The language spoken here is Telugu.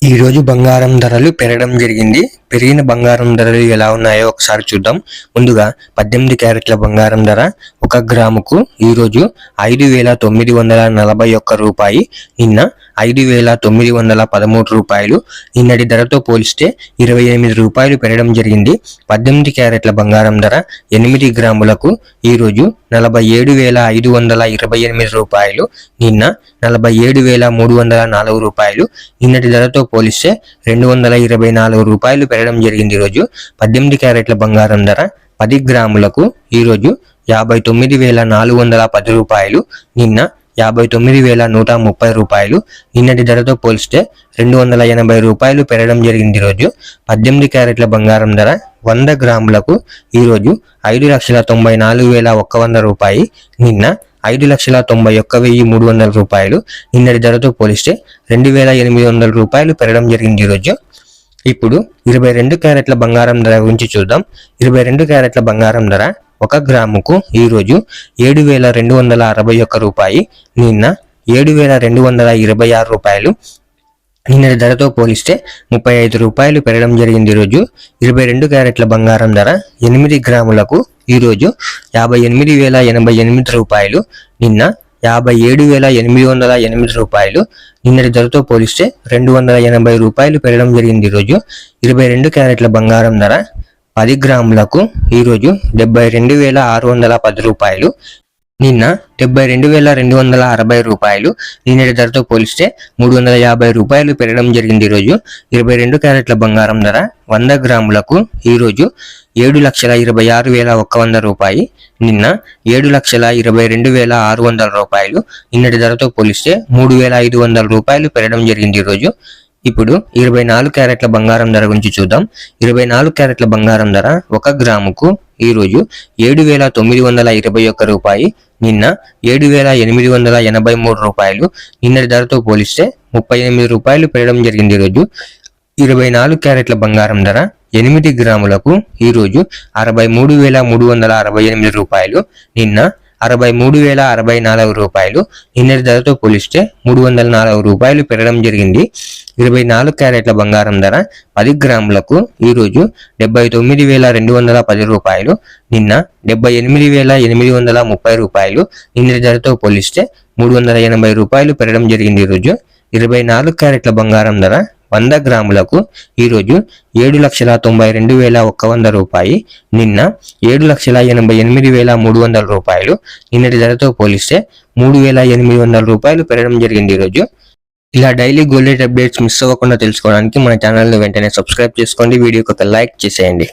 ఈ రోజు బంగారం ధరలు పెరగడం జరిగింది. పెరిగిన బంగారం ధరలు ఎలా ఉన్నాయో ఒకసారి చూద్దాం. ముందుగా 18 క్యారెట్ల బంగారం ధర 1 గ్రాముకు ఈరోజు 5,941 రూపాయి, నిన్న 5,913 రూపాయలు. నిన్నటి ధరతో పోలిస్తే 28 రూపాయలు పెరగడం జరిగింది. 18 క్యారెట్ల బంగారం ధర 8 గ్రాములకు ఈరోజు 47,528 రూపాయలు, నిన్న 47,304 రూపాయలు. నిన్నటి ధరతో పోలిస్తే 224 రూపాయలు పెరగడం జరిగింది. ఈరోజు 18 క్యారెట్ల బంగారం ధర 10 గ్రాములకు ఈరోజు 59,410 రూపాయలు, నిన్న 59,130 రూపాయలు. నిన్నటి ధరతో పోలిస్తే 280 రూపాయలు పెరగడం జరిగింది. ఈరోజు 18 క్యారెట్ల బంగారం ధర 100 గ్రాములకు ఈరోజు 5,94,100 రూపాయి, నిన్న 5,91,300 రూపాయలు. నిన్నటి ధరతో పోలిస్తే 2,800 రూపాయలు పెరగడం జరిగింది. ఈరోజు ఇప్పుడు 22 క్యారెట్ల బంగారం ధర గురించి చూద్దాం. 22 క్యారెట్ల బంగారం ధర 1 గ్రాముకు ఈరోజు 7,261 రూపాయి, నిన్న 7,226 రూపాయలు. నిన్నటి ధరతో పోలిస్తే 35 రూపాయలు పెరగడం జరిగింది. ఈరోజు 22 క్యారెట్ల బంగారం ధర 8 గ్రాములకు ఈరోజు 58,088 రూపాయలు, నిన్న 57,808 రూపాయలు. నిన్నటి ధరతో పోలిస్తే 280 రూపాయలు పెరగడం జరిగింది. ఈరోజు 22 క్యారెట్ల బంగారం ధర 10 గ్రాములకు ఈరోజు 72,610 రూపాయలు, నిన్న 72,260 రూపాయలు. నిన్నటి ధరతో పోలిస్తే 350 రూపాయలు పెరగడం జరిగింది. ఈరోజు 22 క్యారెట్ల బంగారం ధర 100 గ్రాములకు ఈరోజు 7,26,100 రూపాయి, నిన్న 7,22,600 రూపాయలు. నిన్నటి ధరతో పోలిస్తే 3,500 రూపాయలు పెరగడం జరిగింది. ఈరోజు ఇప్పుడు 24 క్యారెట్ల బంగారం ధర గురించి చూద్దాం. 24 క్యారెట్ల బంగారం ధర 1 గ్రాముకు ఈరోజు 7,921 రూపాయి, నిన్న 7,883 రూపాయలు. నిన్నటి ధరతో పోలిస్తే 38 రూపాయలు పెరగడం జరిగింది. ఈరోజు 24 క్యారెట్ల బంగారం ధర 8 గ్రాములకు ఈరోజు 63,368 రూపాయలు, నిన్న 63,064 రూపాయలు. నిన్నటి ధరతో పోలిస్తే 304 రూపాయలు పెరగడం జరిగింది. 24 క్యారెట్ల బంగారం ధర 10 గ్రాములకు ఈరోజు 79,210 రూపాయలు, నిన్న 78,830 రూపాయలు. నిన్నటి ధరతో పోలిస్తే 380 రూపాయలు పెరగడం జరిగింది. ఈరోజు 24 క్యారెట్ల బంగారం ధర 100 గ్రాములకు ఈరోజు 7,92,100 రూపాయి, నిన్న 7,88,300 రూపాయలు. నిన్నటి ధరతో పోలిస్తే 3,800 రూపాయలు పెరగడం జరిగింది. ఈరోజు ఇలా daily gold rate updates miss అవ్వకుండా తెలుసుకోవడానికి మన ఛానల్ని వెంటనే సబ్స్క్రైబ్ చేసుకోండి. వీడియోకి ఒక లైక్ చేసేయండి.